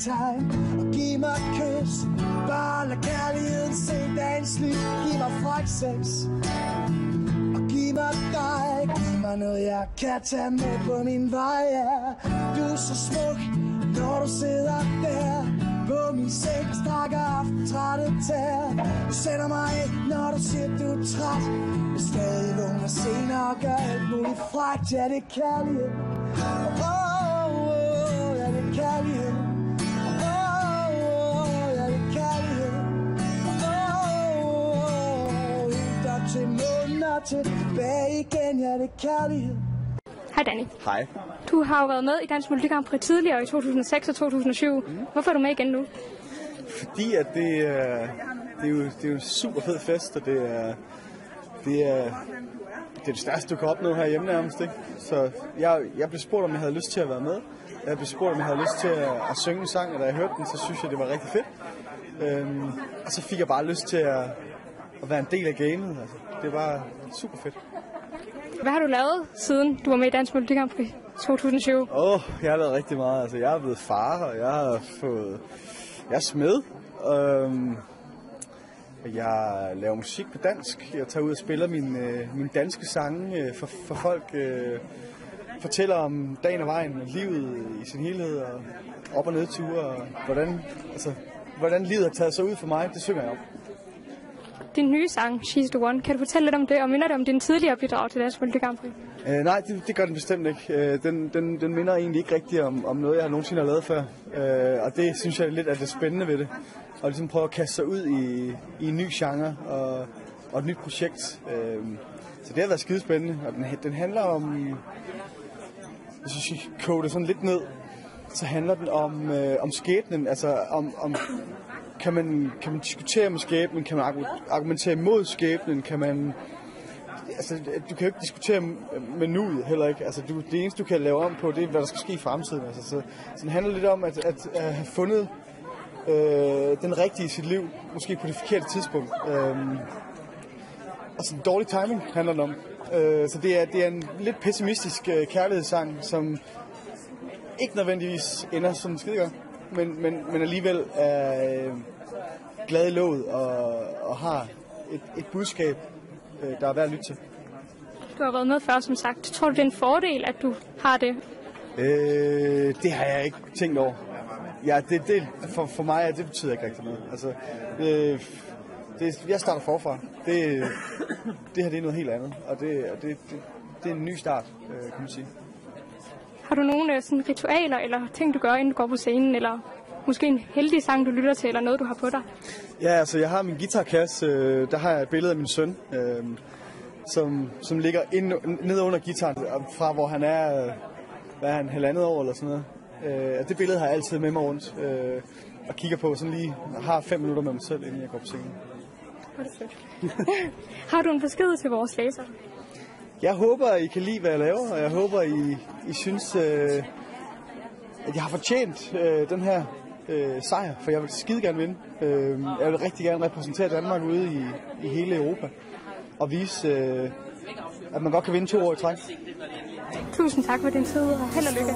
tegn og giv mig et kys. Bare lad kærligheden se dagens lys. Giv mig fræk sex og giv mig dig. Giv mig noget jeg kan tage med på min vej, yeah. Du er så smuk, når du sidder der på min seng, strækker aftentrætte tær. Du sætter mig ind, når du siger du er træt. Du stadig vågner senere og gør alt muligt frækt. Ja, det er kærlighed. Ja, det er kærlighed. Ja, det er kærlighed. Helt op til månen og tilbage igen. Ja, det er kærlighed. Hej Danny. Hej. Du har jo været med i Dansk Melodi Grand Prix tidligere i 2006 og 2007. Hvorfor er du med igen nu? Fordi at det er jo en super fed fest, og det er det største, du kan opnå herhjemme nærmest, ikke? Så jeg blev spurgt, om jeg havde lyst til at være med. Jeg blev spurgt, om jeg havde lyst til at synge en sang, og da jeg hørte den, så synes jeg, det var rigtig fedt. Og så fik jeg bare lyst til at være en del af gamet. Altså, det var super fedt. Hvad har du lavet, siden du var med i Dansk Melodi Grand Prix 2007? Jeg har lavet rigtig meget. Altså, jeg er blevet far, og jeg er smed. Jeg laver musik på dansk. Jeg tager ud og spiller mine danske sange for folk. Fortæller om dagen og vejen, livet i sin helhed, og op- og nedture, og hvordan livet har taget sig ud for mig. Det synger jeg om. Din nye sang, She's the One, kan du fortælle lidt om det, og minder det om din tidligere bidrag til Dansk Melodi Grand Prix? Nej, det gør den bestemt ikke. Den minder egentlig ikke rigtigt om noget, jeg nogensinde har lavet før. Og det synes jeg lidt er det spændende ved det. Og ligesom prøve at kaste sig ud i en ny genre og et nyt projekt. Så det har været skidespændende. Og den handler om, hvis jeg koger det sådan lidt ned, så handler den om skæbnen. Altså om kan man diskutere med skæbnen, kan man argumentere imod skæbnen, kan man... Altså, du kan jo ikke diskutere med nuet heller ikke. Altså, det eneste, du kan lave om på, det er, hvad der skal ske i fremtiden. Altså, så det handler lidt om at have fundet den rigtige i sit liv, måske på det forkerte tidspunkt. Altså, dårlig timing handler det om. Så det er en lidt pessimistisk kærlighedssang, som ikke nødvendigvis ender sådan skidegodt, men alligevel er glad i låget og har et budskab, der er værd at lytte til. Du har været med før, som sagt. Tror du, det er en fordel, at du har det? Det har jeg ikke tænkt over. Ja, det for mig det betyder ikke rigtig noget. Altså, jeg starter forfra. Det her det er noget helt andet, og det er en ny start, kan man sige. Har du nogle sådan ritualer eller ting, du gør, inden du går på scenen, eller måske en heldig sang, du lytter til, eller noget, du har på dig? Ja, altså jeg har min guitarkasse, der har jeg et billede af min søn, som ligger nede under guitaren, fra hvor han er, hvad er han, 1,5 år eller sådan noget. Det billede har jeg altid med mig rundt og kigger på, sådan lige har 5 minutter med mig selv, inden jeg går på scenen. Har du en besked til vores læsere? Jeg håber, I kan lide, hvad jeg laver, og jeg håber, I synes, at jeg har fortjent den her sejr, for jeg vil skide gerne vinde. Jeg vil rigtig gerne repræsentere Danmark ude i hele Europa, og vise, at man godt kan vinde 2 år i træk. Tusind tak for din tid, og held og lykke.